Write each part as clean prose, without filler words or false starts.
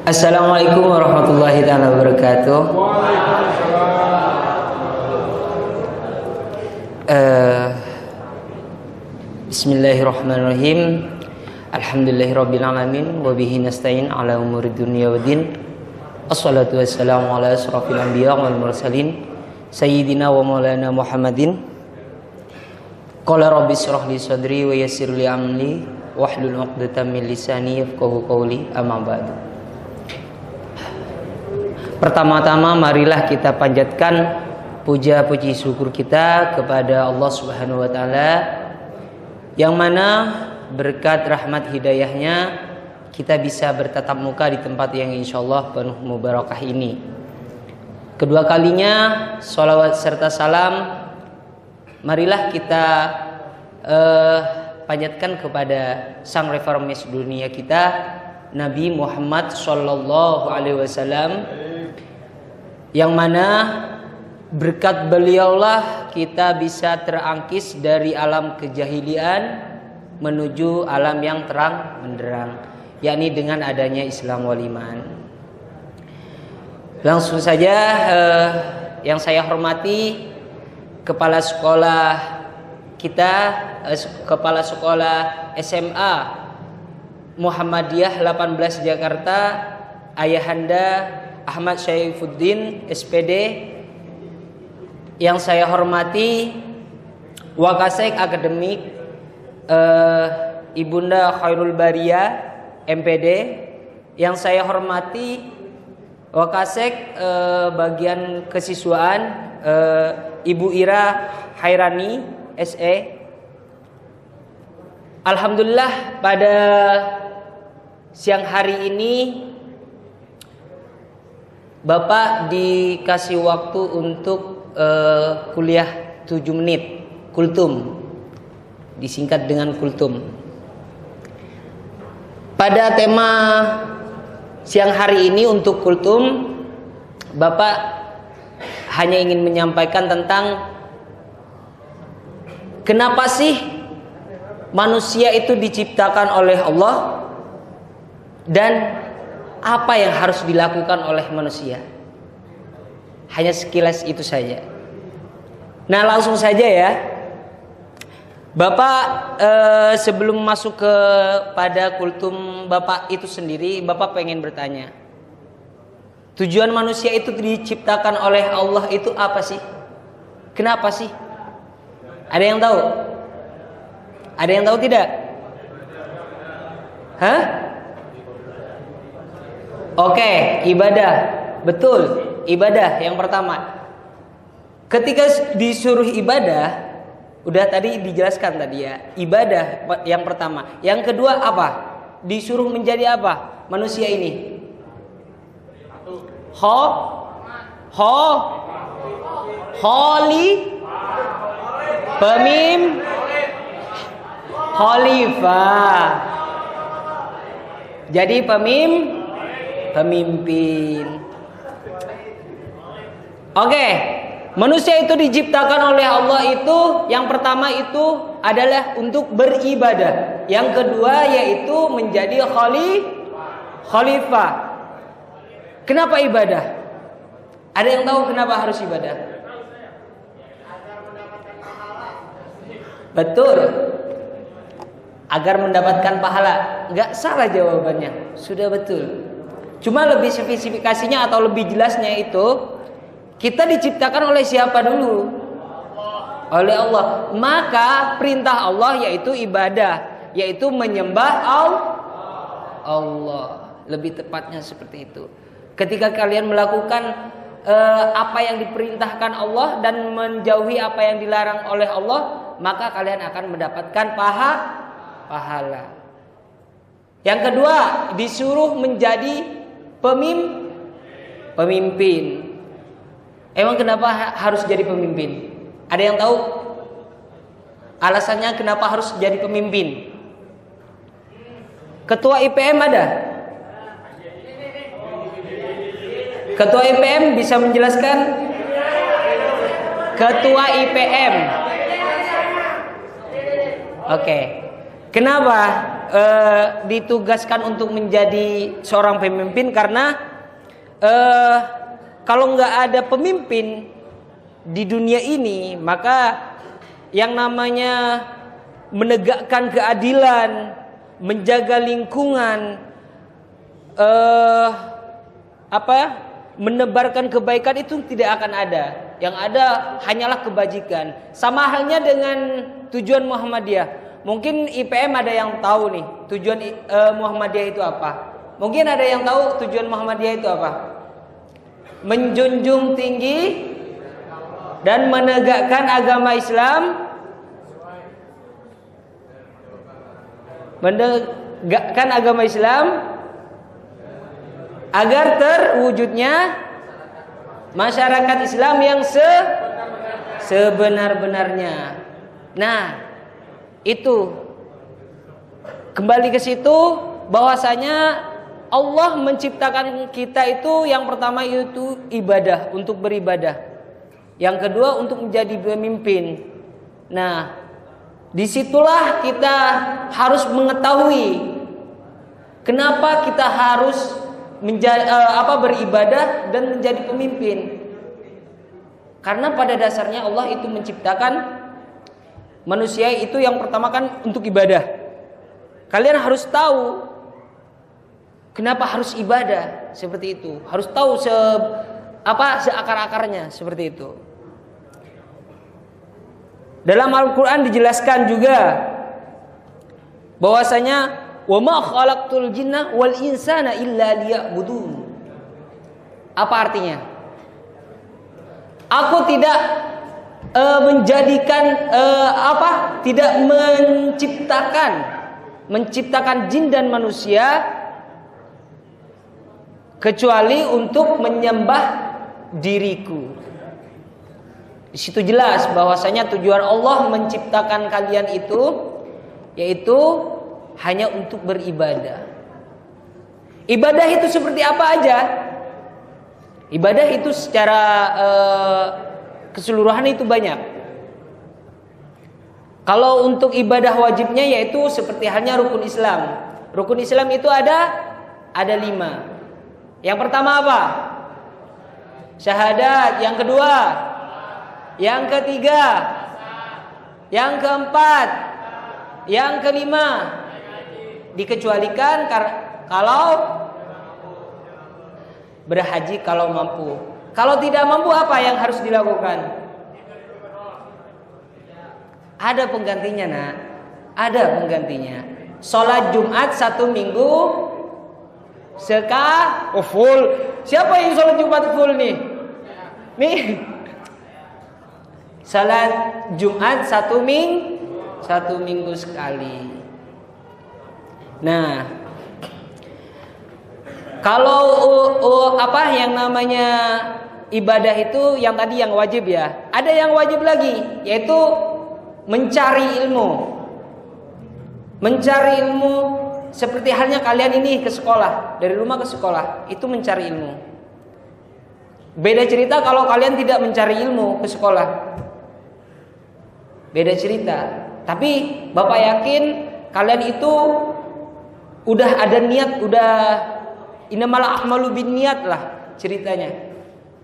Assalamualaikum warahmatullahi wabarakatuh. Bismillahirrahmanirrahim. Alhamdulillahirabbil alamin wa bihi nasta'in ala umuri dunya waddin. Assalatu wassalamu ala asrofil anbiya wal mursalin sayyidina wa maulana Muhammadin. Qala rabbi shrah li sadri wa yassir li amri wahlul 'uqdatam min lisani yafqahu qawli. Amma ba'du. Pertama-tama marilah kita panjatkan puja puji syukur kita kepada Allah Subhanahu wa taala, yang mana berkat rahmat hidayahnya kita bisa bertatap muka di tempat yang insyaallah penuh mubarakah ini. Kedua kalinya sholawat serta salam marilah kita panjatkan kepada sang reformis dunia kita, Nabi Muhammad sallallahu alaihi wasallam, yang mana berkat beliaulah kita bisa terangkis dari alam kejahilian menuju alam yang terang benderang, yakni dengan adanya Islam wal iman. Langsung saja yang saya hormati kepala sekolah kita, kepala sekolah SMA Muhammadiyah 18 Jakarta, Ayahanda Ahmad Syaifuddin SPD. Yang saya hormati Wakasek Akademik Ibunda Khairul Baria MPD. Yang saya hormati Wakasek bagian kesiswaan Ibu Ira Hairani SE. Alhamdulillah pada siang hari ini Bapak dikasih waktu untuk kuliah 7 menit, kultum, disingkat dengan kultum. Pada tema siang hari ini untuk kultum, Bapak hanya ingin menyampaikan tentang kenapa sih manusia itu diciptakan oleh Allah dan apa yang harus dilakukan oleh manusia. Hanya sekilas itu saja. Nah, langsung saja ya. Bapak sebelum masuk pada kultum Bapak itu sendiri, Bapak pengen bertanya, tujuan manusia itu diciptakan oleh Allah itu apa sih? Kenapa sih? Ada yang tahu? Ada yang tahu tidak? Hah? Oke, ibadah. Betul, ibadah yang pertama. Ketika disuruh ibadah, udah tadi dijelaskan tadi ya, ibadah yang pertama. Yang kedua apa? Disuruh menjadi apa? Manusia ini. Kholi, khalifah. Jadi pemimpin. Oke, manusia itu diciptakan oleh Allah itu yang pertama itu adalah untuk beribadah. Yang kedua yaitu menjadi khalifah. Kenapa ibadah? Ada yang tahu kenapa harus ibadah? Betul. Agar mendapatkan pahala. Enggak salah jawabannya. Sudah betul. Cuma lebih spesifikasinya atau lebih jelasnya itu, kita diciptakan oleh siapa dulu? Oleh Allah. Maka perintah Allah yaitu ibadah, yaitu menyembah Allah. Lebih tepatnya seperti itu. Ketika kalian melakukan apa yang diperintahkan Allah dan menjauhi apa yang dilarang oleh Allah, maka kalian akan mendapatkan pahala. Yang kedua, disuruh menjadi pemimpin. Emang kenapa harus jadi pemimpin? Ada yang tahu alasannya kenapa harus jadi pemimpin? Ketua IPM ada? Ketua IPM bisa menjelaskan? Ketua IPM. Oke. Kenapa ditugaskan untuk menjadi seorang pemimpin? Karena kalau nggak ada pemimpin di dunia ini, maka yang namanya menegakkan keadilan, menjaga lingkungan, menebarkan kebaikan itu tidak akan ada. Yang ada hanyalah kebajikan. Sama halnya dengan tujuan Muhammadiyah. Mungkin IPM ada yang tahu nih tujuan Muhammadiyah itu apa. Mungkin ada yang tahu tujuan Muhammadiyah itu apa. Menjunjung tinggi dan menegakkan agama Islam, menegakkan agama Islam agar terwujudnya masyarakat Islam yang sebenar-benarnya. Nah, itu kembali ke situ bahwasanya Allah menciptakan kita itu yang pertama itu ibadah, untuk beribadah. Yang kedua untuk menjadi pemimpin. Nah, disitulah kita harus mengetahui kenapa kita harus beribadah dan menjadi pemimpin. Karena pada dasarnya Allah itu menciptakan manusia itu yang pertama kan untuk ibadah. Kalian harus tahu kenapa harus ibadah seperti itu. Harus tahu seakar-akarnya seperti itu. Dalam Al-Qur'an dijelaskan juga bahwasanya wa ma khalaqtul jinna wal insana illa liya'budun. Apa artinya? Aku tidak tidak menciptakan jin dan manusia kecuali untuk menyembah diriku. Di situ jelas bahwasanya tujuan Allah menciptakan kalian itu yaitu hanya untuk beribadah. Ibadah itu seperti apa aja? Ibadah itu secara keseluruhan itu banyak. Kalau untuk ibadah wajibnya yaitu seperti halnya rukun Islam. Rukun Islam itu ada 5. Yang pertama apa? Syahadat. Yang kedua, yang ketiga, yang keempat, yang kelima. Dikecualikan kalau berhaji kalau mampu. Kalau tidak mampu apa yang harus dilakukan? Ada penggantinya, nak. Ada penggantinya. Sholat Jumat 1 minggu full. Siapa yang sholat Jumat full nih? Nih. Sholat Jumat 1 minggu sekali. Nah, kalau yang namanya ibadah itu yang tadi yang wajib ya. Ada yang wajib lagi yaitu mencari ilmu. Mencari ilmu seperti halnya kalian ini ke sekolah, dari rumah ke sekolah, itu mencari ilmu. Beda cerita kalau kalian tidak mencari ilmu ke sekolah. Beda cerita. Tapi Bapak yakin kalian itu udah ada niat, udah innamal a'malu binniyat lah ceritanya.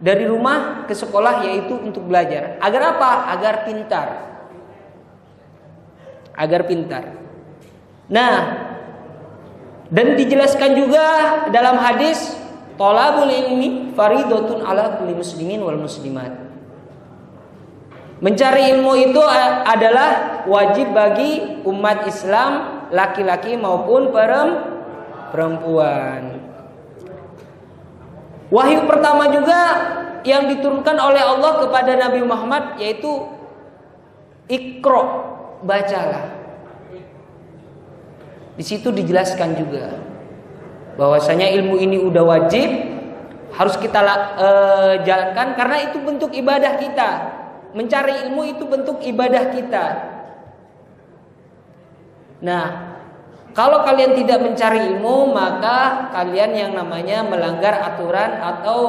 Dari rumah ke sekolah yaitu untuk belajar. Agar apa? Agar pintar. Agar pintar. Nah, dan dijelaskan juga dalam hadis thalabul ilmi faridatun ala kulli muslimin wal muslimat. Mencari ilmu itu adalah wajib bagi umat Islam, laki-laki maupun perempuan. Wahyu pertama juga yang diturunkan oleh Allah kepada Nabi Muhammad yaitu Iqra, bacalah. Di situ dijelaskan juga bahwasanya ilmu ini udah wajib, harus kita jalankan karena itu bentuk ibadah kita. Mencari ilmu itu bentuk ibadah kita. Nah, kalau kalian tidak mencari ilmu, maka kalian yang namanya melanggar aturan atau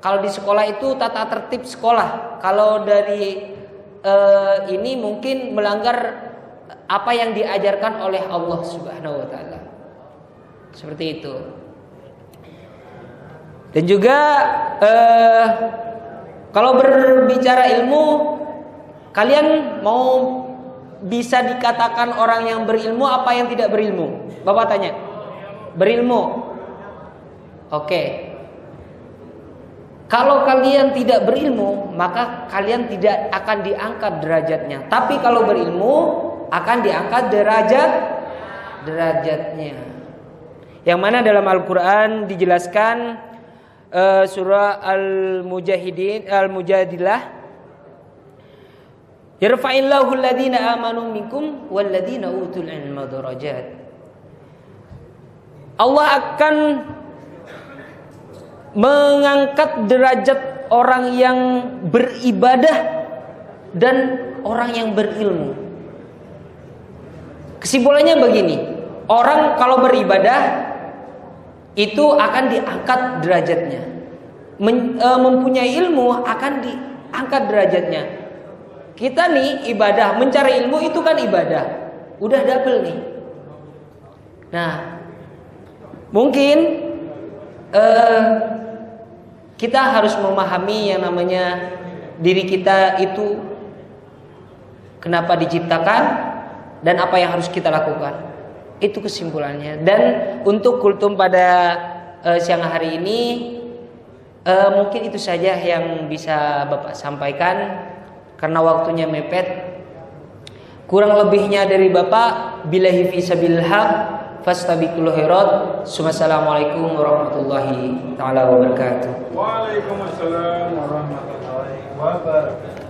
kalau di sekolah itu tata tertib sekolah. Kalau dari ini mungkin melanggar apa yang diajarkan oleh Allah Subhanahu wa taala. Seperti itu. Dan juga kalau berbicara ilmu, kalian mau bisa dikatakan orang yang berilmu apa yang tidak berilmu? Bapak tanya. Berilmu. Oke. Kalau kalian tidak berilmu, maka kalian tidak akan diangkat derajatnya. Tapi kalau berilmu, akan diangkat derajatnya. Yang mana dalam Al-Quran dijelaskan surah Al-Mujadilah, yarfa'illahu alladhina amanu minkum walladhina utul ilma darajat. Allah akan mengangkat derajat orang yang beribadah dan orang yang berilmu. Kesimpulannya begini, orang kalau beribadah itu akan diangkat derajatnya. Mempunyai ilmu akan diangkat derajatnya. Kita nih ibadah, mencari ilmu itu kan ibadah. Udah double nih. Nah, mungkin kita harus memahami yang namanya diri kita itu kenapa diciptakan dan apa yang harus kita lakukan. Itu kesimpulannya. Dan untuk kultum pada siang hari ini mungkin itu saja yang bisa Bapak sampaikan karena waktunya mepet. Kurang lebihnya dari Bapak, billahi fi sabilil haq, fastabiqul khairat. Wassalamualaikum warahmatullahi taala wabarakatuh. Waalaikumsalam warahmatullahi wabarakatuh.